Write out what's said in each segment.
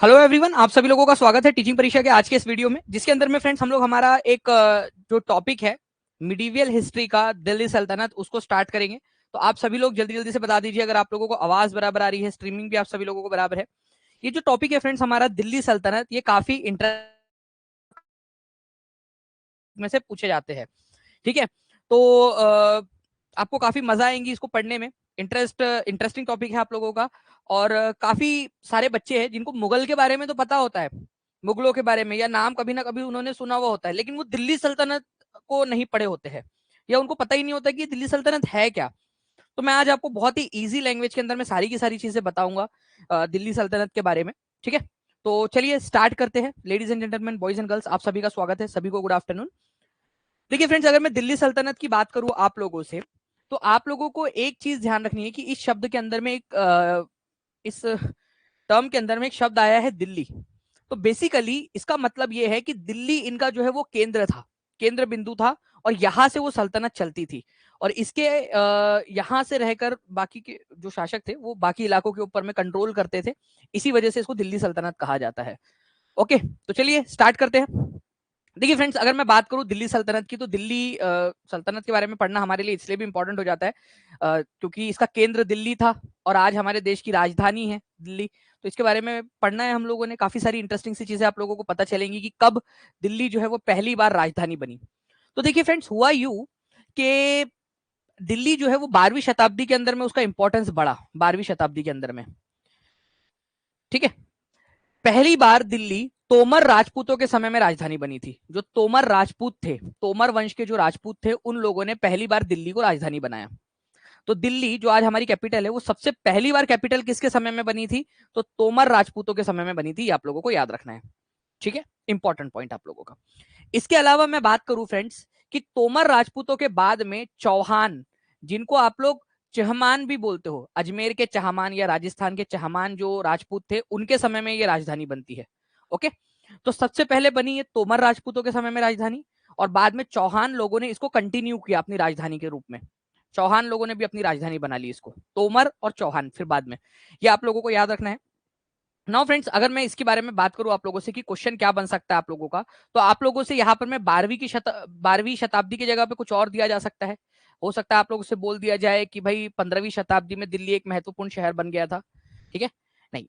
Hello everyone, आप सभी लोगों का स्वागत है टीचिंग परीक्षा के आज के इस वीडियो में, जिसके अंदर में फ्रेंड्स हम लोग हमारा एक जो टॉपिक है मिडीवियल हिस्ट्री का, दिल्ली सल्तनत, उसको स्टार्ट करेंगे। तो आप सभी लोग जल्दी जल्दी से बता दीजिए अगर आप लोगों को आवाज बराबर आ रही है, स्ट्रीमिंग भी आप सभी लोगों को बराबर है। ये जो टॉपिक है फ्रेंड्स हमारा दिल्ली सल्तनत, ये काफी इंटरेस्ट में से पूछे जाते हैं। ठीक है, तो आपको काफी मजा आएंगी इसको पढ़ने में। इंटरेस्टिंग टॉपिक है आप लोगों का। और काफी सारे बच्चे हैं जिनको मुगल के बारे में तो पता होता है, मुगलों के बारे में या नाम कभी ना कभी उन्होंने सुना हुआ होता है, लेकिन वो दिल्ली सल्तनत को नहीं पढ़े होते हैं या उनको पता ही नहीं होता कि दिल्ली सल्तनत है क्या। तो मैं आज आपको बहुत ही इजी लैंग्वेज के अंदर में सारी की सारी चीजें बताऊंगा दिल्ली सल्तनत के बारे में। ठीक है, तो चलिए स्टार्ट करते हैं। Ladies and gentleman, boys and girls, आप सभी का स्वागत है, सभी को गुड आफ्टरनून। देखिए फ्रेंड्स, अगर मैं दिल्ली सल्तनत की बात करूं आप लोगों से, तो आप लोगों को एक चीज ध्यान रखनी है कि इस शब्द के अंदर में इस टर्म के अंदर में एक शब्द आया है दिल्ली। तो बेसिकली इसका मतलब यह है कि दिल्ली इनका जो है वो केंद्र था, केंद्र बिंदु था, और यहां से वो सल्तनत चलती थी। और इसके यहां से रहकर बाकी के जो शासक थे वो बाकी इलाकों के ऊपर में कंट्रोल करते थे। इसी वजह से इसको दिल्ली सल्तनत कहा जाता है। ओके, तो चलिए स्टार्ट करते हैं। देखिए फ्रेंड्स, अगर मैं बात करूं दिल्ली सल्तनत की, तो दिल्ली सल्तनत के बारे में पढ़ना हमारे लिए इसलिए भी इंपॉर्टेंट हो जाता है क्योंकि इसका केंद्र दिल्ली था और आज हमारे देश की राजधानी है दिल्ली। तो इसके बारे में पढ़ना है हम लोगों ने। काफी सारी इंटरेस्टिंग सी चीजें आप लोगों को पता चलेंगी कि कब दिल्ली जो है वो पहली बार राजधानी बनी। तो देखिए फ्रेंड्स, हुआ यूं कि दिल्ली जो है वो 12वीं शताब्दी के अंदर में उसका इंपॉर्टेंस बढ़ा, 12वीं शताब्दी के अंदर में। ठीक है, पहली बार दिल्ली तोमर राजपूतों के समय में राजधानी बनी थी। जो तोमर राजपूत थे, तोमर वंश के जो राजपूत थे, उन लोगों ने पहली बार दिल्ली को राजधानी बनाया। तो दिल्ली जो आज हमारी कैपिटल है, वो सबसे पहली बार कैपिटल किसके समय में बनी थी? तो तोमर राजपूतों के समय में बनी थी। ये आप लोगों को याद रखना है। ठीक है, इंपॉर्टेंट पॉइंट आप लोगों का। इसके अलावा मैं बात करूं फ्रेंड्स कि तोमर राजपूतों के बाद में चौहान, जिनको आप लोग चहमान भी बोलते हो, अजमेर के चहमान या राजस्थान के चहमान जो राजपूत थे, उनके समय में ये राजधानी बनती है। ओके, तो सबसे पहले बनी ये तोमर राजपूतों के समय में राजधानी, और बाद में चौहान लोगों ने इसको कंटिन्यू किया अपनी राजधानी के रूप में। चौहान लोगों ने भी अपनी राजधानी बना ली इसको, तोमर और चौहान फिर बाद में। ये आप लोगों को याद रखना है। नाउ फ्रेंड्स, अगर मैं इसके बारे में बात करूं आप लोगों से कि क्वेश्चन क्या बन सकता है आप लोगों का, तो आप लोगों से यहाँ पर मैं 12वीं शताब्दी की जगह पे कुछ और दिया जा सकता है। हो सकता है आप लोगों से बोल दिया जाए कि भाई 15वीं शताब्दी में दिल्ली एक महत्वपूर्ण शहर बन गया था। ठीक है, नहीं,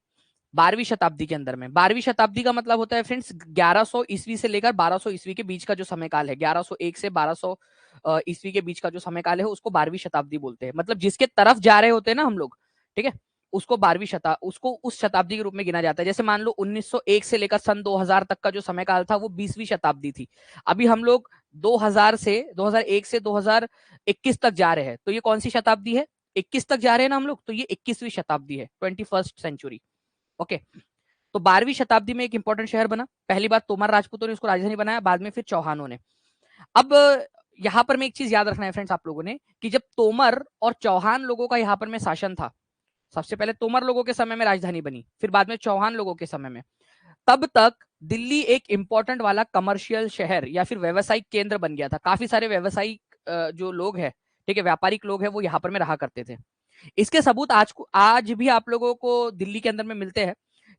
12वीं शताब्दी के अंदर में। 12वीं शताब्दी का मतलब होता है फ्रेंड्स 1100 ईस्वी से लेकर 1200 ईस्वी के बीच का जो समय काल है, 1101 से 1200 ईस्वी के बीच का जो समय काल है, उसको 12वीं शताब्दी बोलते हैं। मतलब जिसके तरफ जा रहे होते हैं ना हम लोग, ठीक है, उसको 12वीं शताब्दी, उसको उस शताब्दी के रूप में गिना जाता है। जैसे मान लो 1901 से लेकर सन 2000 तक का जो समय काल था, वो 20वीं शताब्दी थी। अभी हम लोग 2001 से 2021 तक जा रहे हैं, तो ये कौन सी शताब्दी है? 21 तक जा रहे हैं ना हम लोग, तो ये 21वीं शताब्दी है, 21st सेंचुरी। ओके, तो 12वीं शताब्दी में एक इंपॉर्टेंट शहर बना। पहली बार तोमर राजपूतों ने उसको राजधानी बनाया, बाद में फिर चौहानों ने। अब यहां पर में एक चीज याद रखना है फ्रेंड्स आप लोगों ने, कि जब तोमर और चौहान लोगों का यहां पर में शासन था, सबसे पहले तोमर लोगों के समय में राजधानी बनी, फिर बाद में चौहान लोगों के समय में, तब तक दिल्ली एक इंपॉर्टेंट वाला कमर्शियल शहर या फिर व्यवसायिक केंद्र बन गया था। काफी सारे व्यवसायिक जो लोग हैं, ठीक है, व्यापारिक लोग हैं, वो यहाँ पर में रहा करते थे। इसके सबूत आज भी आप लोगों को दिल्ली के अंदर में मिलते हैं।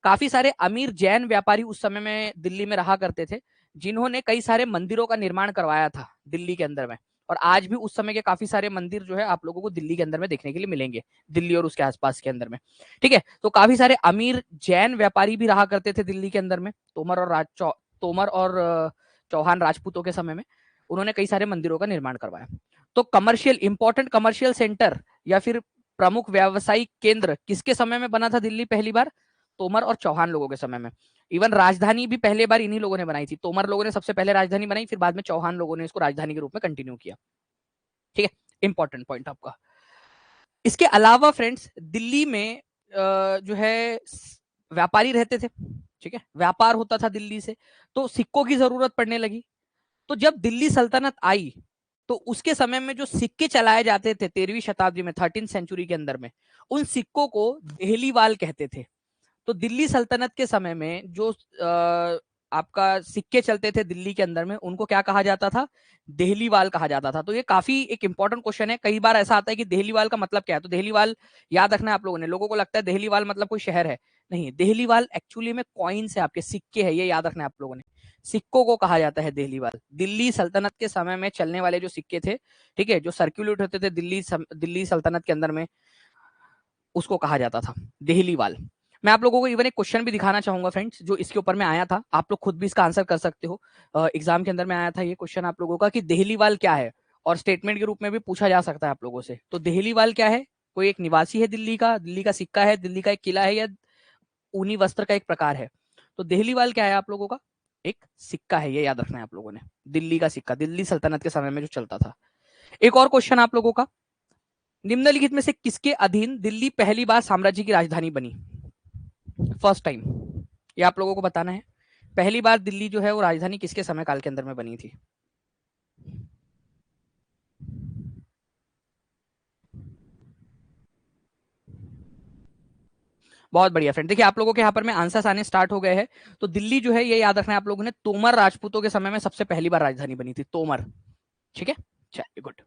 काफी सारे अमीर जैन व्यापारी उस समय में दिल्ली में रहा करते थे, जिन्होंने कई सारे मंदिरों का निर्माण करवाया था दिल्ली के अंदर में। और आज भी उस समय के काफी सारे मंदिर जो है आप लोगों को दिल्ली के अंदर में देखने के लिए मिलेंगे, दिल्ली और उसके आसपास के अंदर में। ठीक है, तो काफी सारे अमीर जैन व्यापारी भी रहा करते थे दिल्ली के अंदर में। तोमर और चौहान राजपूतों के समय में उन्होंने कई सारे मंदिरों का निर्माण करवाया। तो कमर्शियल, इंपॉर्टेंट कमर्शियल सेंटर या फिर प्रमुख व्यावसायिक केंद्र किसके समय में बना था दिल्ली पहली बार? तोमर और चौहान लोगों के समय में। इवन राजधानी भी पहले बार इन्हीं लोगों ने बनाई थी। तोमर लोगों ने सबसे पहले राजधानी बनाई, फिर बाद में चौहान लोगों ने इसको राजधानी के रूप में कंटिन्यू किया। ठीक है, इंपॉर्टेंट पॉइंट आपका। इसके अलावा फ्रेंड्स, दिल्ली में जो है व्यापारी रहते थे। ठीक है, व्यापार होता था दिल्ली से, तो सिक्कों की जरूरत पड़ने लगी। तो जब दिल्ली सल्तनत आई, तो उसके समय में जो सिक्के चलाए जाते थे 13वीं शताब्दी में, 13th सेंचुरी के अंदर में, उन सिक्कों को देहलीवाल कहते थे। तो दिल्ली सल्तनत के समय में जो आपका सिक्के चलते थे दिल्ली के अंदर में, उनको क्या कहा जाता था? देहलीवाल कहा जाता था। तो ये काफी एक इंपॉर्टेंट क्वेश्चन है। कई बार ऐसा आता है कि देहलीवाल का मतलब क्या है, तो देहलीवाल याद रखना है आप लोगों ने। लोगों को लगता है देहलीवाल मतलब कोई शहर है, नहीं, देहलीवाल एक्चुअली में कॉइन्स है, आपके सिक्के है, ये याद रखना है आप लोगों ने। सिक्कों को कहा जाता है देहलीवाल। दिल्ली सल्तनत के समय में चलने वाले जो सिक्के थे, ठीक है, जो सर्कुलेट होते थे दिल्ली सल्तनत के अंदर में, उसको कहा जाता था देहलीवाल। मैं आप लोगों को इवन एक क्वेश्चन भी दिखाना चाहूंगा फ्रेंड्स, जो इसके ऊपर में आया था, आप लोग खुद भी इसका आंसर कर सकते हो। एग्जाम के अंदर में आया था ये क्वेश्चन आप लोगों का कि देहलीवाल क्या है, और स्टेटमेंट के रूप में भी पूछा जा सकता है आप लोगों से। तो देहलीवाल क्या है? कोई एक निवासी है दिल्ली का सिक्का है, दिल्ली का एक किला है, या ऊनी वस्त्र का एक प्रकार है? तो देहलीवाल क्या है आप लोगों का? एक सिक्का है, ये याद रखना है आप लोगों ने। दिल्ली का सिक्का, दिल्ली सल्तनत के समय में जो चलता था। एक और क्वेश्चन आप लोगों का, निम्नलिखित में से किसके अधीन दिल्ली पहली बार साम्राज्य की राजधानी बनी? फर्स्ट टाइम, ये आप लोगों को बताना है। पहली बार दिल्ली जो है वो राजधानी किसके समय काल के अंदर में बनी थी? बहुत बढ़िया फ्रेंड, देखिए आप लोगों के यहाँ पर में आंसर्स आने स्टार्ट हो गए हैं। तो दिल्ली जो है, ये याद रखना है आप लोगों ने, तोमर राजपूतों के समय में सबसे पहली बार राजधानी बनी थी, तोमर। ठीक है, चलिए गुड।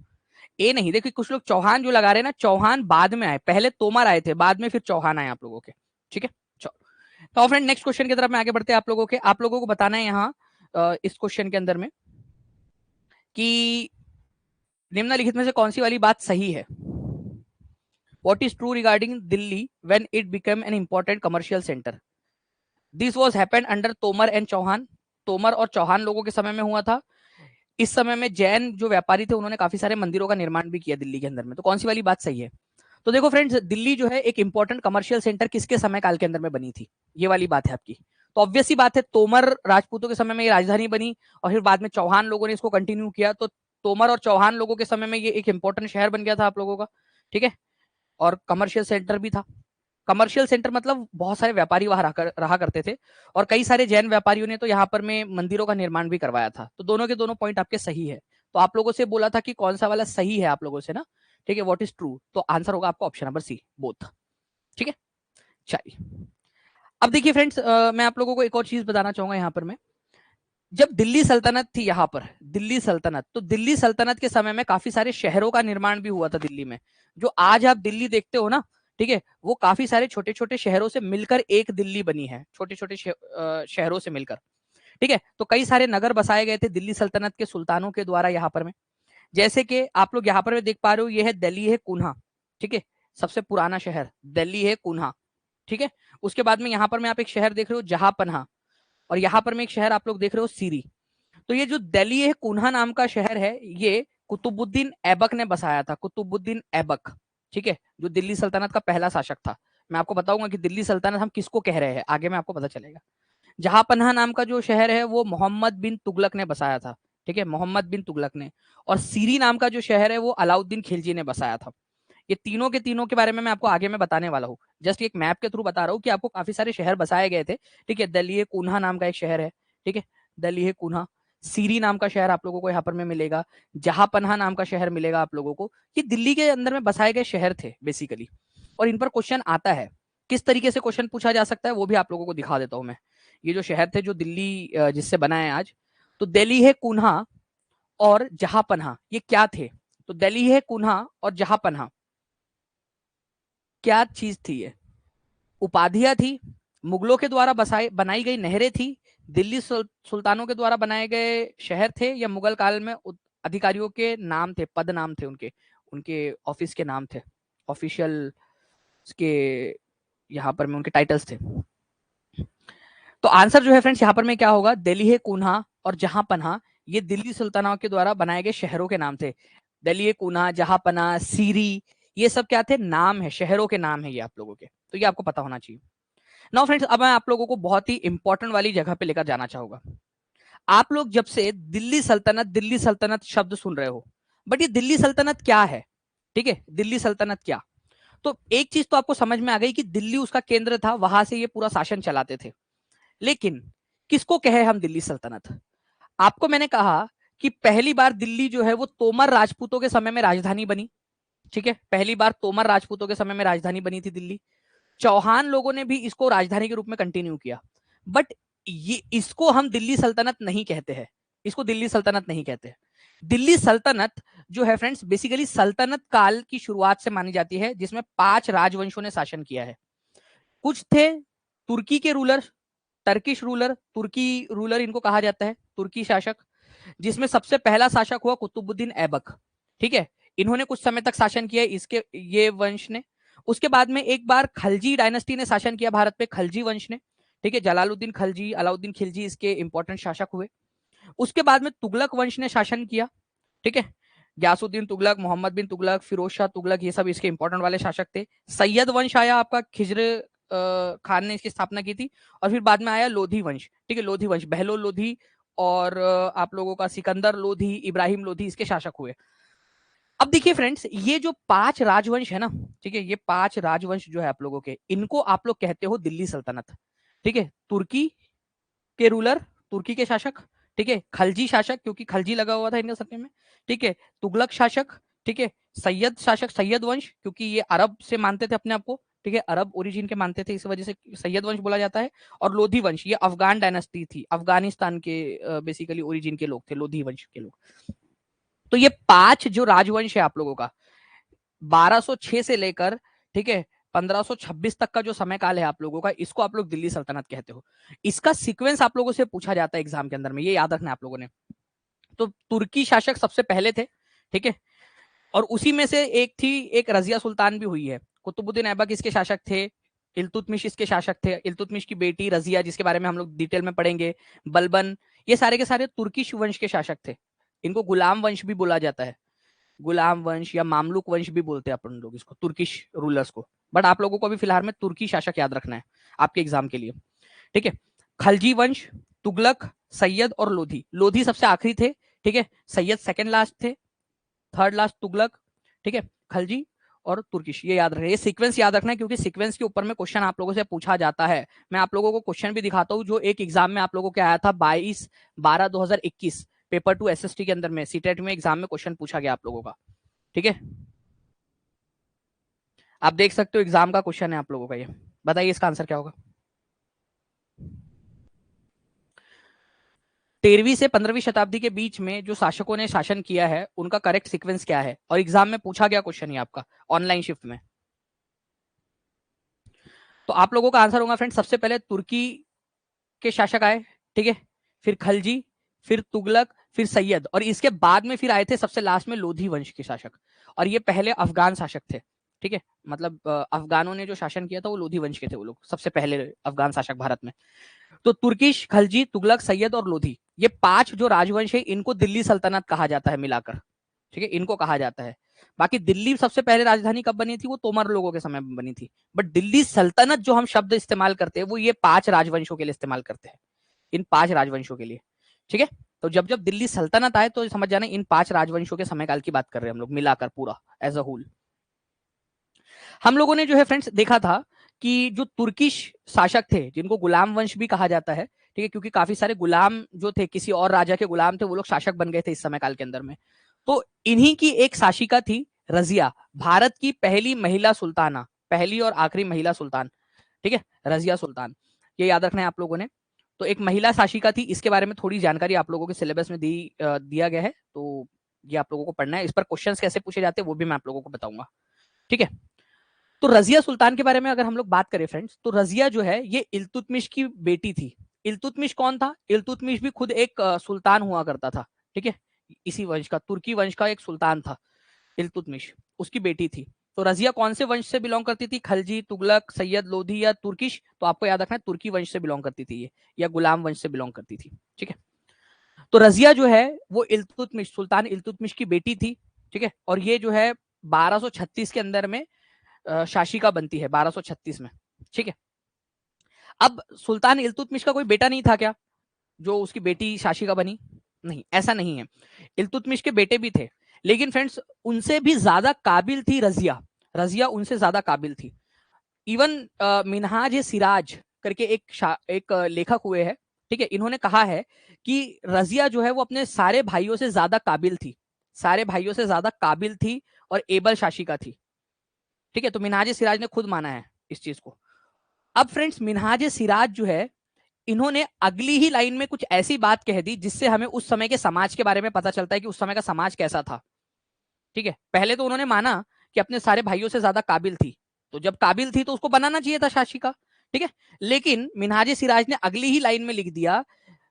ए नहीं, देखिए कुछ लोग चौहान जो लगा रहे हैं ना, चौहान बाद में आए, पहले तोमर आए थे, बाद में फिर चौहान आए आप लोगों के। ठीक है, चलो। तो फ्रेंड नेक्स्ट क्वेश्चन की तरफ में आगे बढ़ते हैं। आप लोगों को बताना है यहाँ इस क्वेश्चन के अंदर में कि निम्नलिखित में से कौन सी वाली बात सही है? What is true regarding Delhi when it became an important commercial center? This was happened under Tomar and Chauhan. Tomar और चौहान लोगों के समय में हुआ था। इस समय में जैन जो व्यापारी थे, उन्होंने काफी सारे मंदिरों का निर्माण भी किया दिल्ली के अंदर में। तो कौन सी वाली बात सही है? तो देखो फ्रेंड्स, दिल्ली जो है एक इंपॉर्टेंट कमर्शियल सेंटर किसके समय काल के अंदर में बनी थी? ये वाली बात है आपकी। तो ऑब्वियस ही बात है, तोमर राजपूतों के समय में ये राजधानी बनी, और फिर बाद में चौहान लोगों ने इसको कंटिन्यू किया। तो तोमर और चौहान लोगों के समय में ये एक इंपॉर्टेंट शहर बन गया था आप लोगों का। ठीक है, और कमर्शियल सेंटर भी था। कमर्शियल सेंटर मतलब बहुत सारे व्यापारी वहां रहा करते थे, और कई सारे जैन व्यापारियों ने तो यहाँ पर में मंदिरों का निर्माण भी करवाया था। तो दोनों के दोनों पॉइंट आपके सही है। तो आप लोगों से बोला था कि कौन सा वाला सही है आप लोगों से ना, ठीक है, व्हाट इज ट्रू, तो आंसर होगा आपका ऑप्शन नंबर सी, बोथ। ठीक है, चलिए। अब देखिए फ्रेंड्स, मैं आप लोगों को एक और चीज बताना चाहूंगा यहाँ पर मैं। जब दिल्ली सल्तनत थी यहाँ पर, दिल्ली सल्तनत, तो दिल्ली सल्तनत के समय में काफी सारे शहरों का निर्माण भी हुआ था दिल्ली में। जो आज आप दिल्ली देखते हो ना, ठीक है, वो काफी सारे छोटे छोटे शहरों से मिलकर एक दिल्ली बनी है, छोटे छोटे शहरों से मिलकर। ठीक है, तो कई सारे नगर बसाए गए थे दिल्ली सल्तनत के सुल्तानों के द्वारा यहाँ पर में। जैसे कि आप लोग यहाँ पर देख पा रहे हो, ये है दिल्ली है कुन्हा। ठीक है, सबसे पुराना शहर दिल्ली है कुन्हा। ठीक है, उसके बाद में यहाँ पर में आप एक शहर देख रहे हो जहापन्हा, और यहाँ पर में एक शहर आप लोग देख रहे हो सीरी। तो ये जो दिल्ली है कुन्हा नाम का शहर है, ये कुतुबुद्दीन ऐबक ने बसाया था, कुतुबुद्दीन ऐबक। ठीक है, जो दिल्ली सल्तनत का पहला शासक था। मैं आपको बताऊंगा कि दिल्ली सल्तनत हम किसको कह रहे हैं, आगे में आपको पता चलेगा। जहापन्हा नाम का जो शहर है, वो मोहम्मद बिन तुगलक ने बसाया था। ठीक है, मोहम्मद बिन तुगलक ने। और सीरी नाम का जो शहर है, वो अलाउद्दीन खिलजी ने बसाया था। ये तीनों के तीनों के बारे में मैं आपको आगे में बताने वाला हूँ। जस्ट एक मैप के थ्रू बता रहा हूँ कि आपको काफी सारे शहर बसाए गए थे। ठीक है, दिल्ली कुन्हा नाम का एक शहर है। ठीक है, दिल्ली कुन्हा। सीरी नाम का शहर आप लोगों को यहाँ पर में मिलेगा। जहापन्हा नाम का शहर मिलेगा आप लोगों को। ये दिल्ली के अंदर में बसाए गए शहर थे बेसिकली, और इन पर क्वेश्चन आता है। किस तरीके से क्वेश्चन पूछा जा सकता है वो भी आप लोगों को दिखा देता हूँ मैं। ये जो शहर थे जो दिल्ली जिससे बना है आज, तो दिल्ली है कुन्हा और जहापन्हा, ये क्या थे? तो दिल्ली है कुन्हा और जहापन्हा क्या चीज थी? ये उपाधियां थी, मुगलों के द्वारा बनाई गई नहरें थी, दिल्ली सुल्तानों के द्वारा बनाए गए शहर थे, या मुगल काल में अधिकारियों के नाम थे, पद नाम थे उनके, उनके ऑफिस के नाम थे, ऑफिशियल के यहाँ पर में उनके टाइटल्स थे। तो आंसर जो है फ्रेंड्स यहाँ पर में क्या होगा, दिल्ली है कुन्हा और जहांपन्हा, ये दिल्ली सुल्तानों के द्वारा बनाए गए शहरों के नाम थे। दिल्ली कुन्हा, जहांपन्हा, सीरी, ये सब क्या थे? नाम है, शहरों के नाम है ये आप लोगों के। तो ये आपको पता होना चाहिए। नाउ फ्रेंड्स, अब मैं आप लोगों को बहुत ही इंपॉर्टेंट वाली जगह पे लेकर जाना चाहूंगा। आप लोग जब से दिल्ली सल्तनत शब्द सुन रहे हो, बट ये दिल्ली सल्तनत क्या है? ठीक है, दिल्ली सल्तनत क्या? तो एक चीज तो आपको समझ में आ गई कि दिल्ली उसका केंद्र था, वहां से ये पूरा शासन चलाते थे। लेकिन किसको कहे हम दिल्ली सल्तनत? आपको मैंने कहा कि पहली बार दिल्ली जो है वो तोमर राजपूतों के समय में राजधानी बनी। ठीक है, पहली बार तोमर राजपूतों के समय में राजधानी बनी थी दिल्ली। चौहान लोगों ने भी इसको राजधानी के रूप में कंटिन्यू किया, बट ये इसको हम दिल्ली सल्तनत नहीं कहते हैं। इसको दिल्ली सल्तनत नहीं कहते हैं। दिल्ली सल्तनत जो है फ्रेंड्स, बेसिकली सल्तनत काल की शुरुआत से मानी जाती है, जिसमें 5 राजवंशों ने शासन किया है। कुछ थे तुर्की के रूलर, टर्किश रूलर, तुर्की रूलर इनको कहा जाता है, तुर्की शासक, जिसमें सबसे पहला शासक हुआ कुतुबुद्दीन ऐबक। ठीक है, इन्होंने कुछ समय तक शासन किया इसके ये वंश ने। उसके बाद में एक बार खलजी डायनेस्टी ने शासन किया भारत पे, खलजी वंश ने। ठीक है, जलालुद्दीन खलजी, अलाउद्दीन खिलजी इसके इंपॉर्टेंट शासक हुए। उसके बाद में तुगलक वंश ने शासन किया। ठीक है, ग्यासुद्दीन तुगलक, मोहम्मद बिन तुगलक, फिरोज शाह तुगलक, ये सब इसके इंपॉर्टेंट वाले शासक थे। सैयद वंश आया आपका, खिज्र खान ने इसकी स्थापना की थी। और फिर बाद में आया लोधी वंश। ठीक है, लोधी वंश, बहलोल लोधी और आप लोगों का सिकंदर लोधी, इब्राहिम लोधी इसके शासक हुए। अब देखिए फ्रेंड्स, ये जो 5 राजवंश है ना, ठीक है, ये 5 राजवंश जो है आप लोगों के, इनको आप लोग कहते हो दिल्ली सल्तनत। ठीक है, तुर्की के रूलर, तुर्की के शासक। ठीक है, खलजी शासक, क्योंकि खलजी लगा हुआ था इनके सत्य में। ठीक है, तुगलक शासक। ठीक है, सैयद शासक, सैयद वंश, क्योंकि ये अरब से मानते थे अपने आप को। ठीक है, अरब ओरिजिन के मानते थे, इस वजह से सैयद वंश बोला जाता है। और लोधी वंश, ये अफगान डायनेस्टी थी, अफगानिस्तान के बेसिकली ओरिजिन के लोग थे लोधी वंश के लोग। तो ये 5 जो राजवंश है आप लोगों का, 1206 से लेकर, ठीक है, 1526 तक का जो समय काल है आप लोगों का, इसको आप लोग दिल्ली सल्तनत कहते हो। इसका सीक्वेंस आप लोगों से पूछा जाता है एग्जाम के अंदर में, ये याद रखना है आप लोगों ने। तो तुर्की शासक सबसे पहले थे। ठीक है, और उसी में से एक थी, एक रजिया सुल्तान भी हुई है। कुतुबुद्दीन ऐबक इसके शासक थे, इल्तुतमिश इसके शासक थे, इल्तुतमिश की बेटी रजिया, जिसके बारे में हम लोग डिटेल में पढ़ेंगे, बलबन, ये सारे के सारे तुर्किश वंश के शासक थे। इनको गुलाम वंश भी बोला जाता है, गुलाम वंश या मामलुक वंश भी बोलते हैं अपन लोग इसको, तुर्किश रूलर्स को। बट आप लोगों को अभी फिलहाल में तुर्की शासक याद रखना है आपके एग्जाम के लिए। ठीक है, खलजी वंश, तुगलक, सैयद और लोधी। लोधी सबसे आखिरी थे। ठीक है, सैयद सेकंड लास्ट थे, थर्ड लास्ट तुगलक। ठीक है, खलजी और तुर्किश, ये याद रखना, ये सीक्वेंस याद रखना है, क्योंकि सीक्वेंस के ऊपर में क्वेश्चन आप लोगों से पूछा जाता है। मैं आप लोगों को क्वेश्चन भी दिखाता हूँ जो एक एग्जाम में आप लोगों को आया था 22/12/2021, पेपर 2 एसएसटी के अंदर में, सीटेट में एग्जाम में क्वेश्चन पूछा गया आप लोगों का। ठीक है, आप देख सकते हो एग्जाम का क्वेश्चन है आप लोगों का ये, बताइए इसका आंसर क्या होगा। 13वीं से 15वीं शताब्दी के बीच में जो शासकों ने शासन किया है, उनका करेक्ट सीक्वेंस क्या है, और एग्जाम में पूछा गया क्वेश्चन है आपका ऑनलाइन शिफ्ट में। तो आप लोगों का आंसर होगा फ्रेंड्स, सबसे पहले तुर्की के शासक आए। ठीक है, फिर खलजी, फिर तुगलक, फिर सैयद, और इसके बाद में फिर आए थे सबसे लास्ट में लोधी वंश के शासक। और ये पहले अफगान शासक थे। ठीक है, मतलब अफगानों ने जो शासन किया था वो लोधी वंश के थे, वो लोग सबसे पहले अफगान शासक भारत में। तो तुर्किश, खलजी, तुगलक, सैयद और लोधी, ये 5 जो राजवंश है, इनको दिल्ली सल्तनत कहा जाता है मिलाकर। ठीक है, इनको कहा जाता है। बाकी दिल्ली सबसे पहले राजधानी कब बनी थी, वो तोमर लोगों के समय में बनी थी। बट दिल्ली सल्तनत जो हम शब्द इस्तेमाल करते हैं, वो ये 5 राजवंशों के लिए इस्तेमाल करते हैं, इन 5 राजवंशों के लिए। ठीक है, तो जब जब दिल्ली सल्तनत आए तो समझ जाना इन 5 राजवंशों के समय काल की बात कर रहे हैं हम लोग मिलाकर पूरा एज अ होल। हम लोगों ने जो है फ्रेंड्स देखा था कि जो तुर्किश शासक थे, जिनको गुलाम वंश भी कहा जाता है, ठीक है, क्योंकि काफी सारे गुलाम जो थे, किसी और राजा के गुलाम थे, वो लोग शासक बन गए थे इस समय काल के अंदर में। तो इन्हीं की एक शासिका थी रजिया, भारत की पहली महिला सुल्ताना, पहली और आखिरी महिला सुल्तान। ठीक है, रजिया सुल्तान, ये याद रखना है आप लोगों ने। तो एक महिला शासिका थी, इसके बारे में थोड़ी जानकारी आप लोगों के सिलेबस में दिया गया है, तो ये आप लोगों को पढ़ना है। इस पर क्वेश्चंस कैसे पूछे जाते हैं वो भी मैं आप लोगों को बताऊंगा। ठीक है, तो रजिया सुल्तान के बारे में अगर हम लोग बात करें फ्रेंड्स, तो रजिया जो है ये इल्तुतमिश की बेटी थी। इल्तुतमिश कौन था, इल्तुतमिश भी खुद एक सुल्तान हुआ करता था। ठीक है, इसी वंश का, तुर्की वंश का एक सुल्तान था इल्तुतमिश, उसकी बेटी थी। तो रजिया कौन से वंश से बिलोंग करती थी, खलजी, तुगलक, सैयद, लोधी या तुर्किश, तो आपको याद रखना है तुर्की वंश से बिलोंग करती थी ये, या गुलाम वंश से बिलोंग करती थी। ठीक है, तो रजिया जो है वो इल्तुतमिश, सुल्तान इल्तुतमिश की बेटी थी। ठीक है, और ये जो है 1236 के अंदर में शासिका बनती है, 1236 में। ठीक है, अब सुल्तान इल्तुतमिश का कोई बेटा नहीं था क्या, जो उसकी बेटी शासिका बनी? नहीं, ऐसा नहीं है, इल्तुतमिश के बेटे भी थे, लेकिन फ्रेंड्स उनसे भी ज्यादा काबिल थी रजिया। रजिया उनसे ज्यादा काबिल थी। इवन मिनहाज सिराज करके एक लेखक हुए हैं। ठीक है, इन्होंने कहा है कि रजिया जो है वो अपने सारे भाइयों से ज्यादा काबिल थी, सारे भाइयों से ज्यादा काबिल थी और एबल शासिका थी। ठीक है, तो मिनहाज सिराज ने खुद माना है इस चीज को। अब फ्रेंड्स मिनहाज सिराज जो है, इन्होंने अगली ही लाइन में कुछ ऐसी बात कह दी जिससे हमें उस समय के समाज के बारे में पता चलता है कि उस समय का समाज कैसा था। ठीक है, पहले तो उन्होंने माना कि अपने सारे भाइयों से ज्यादा काबिल थी, तो जब काबिल थी तो उसको बनाना चाहिए था शासिका। ठीक है। लेकिन मिन्हाज सिराज ने अगली ही लाइन में लिख दिया,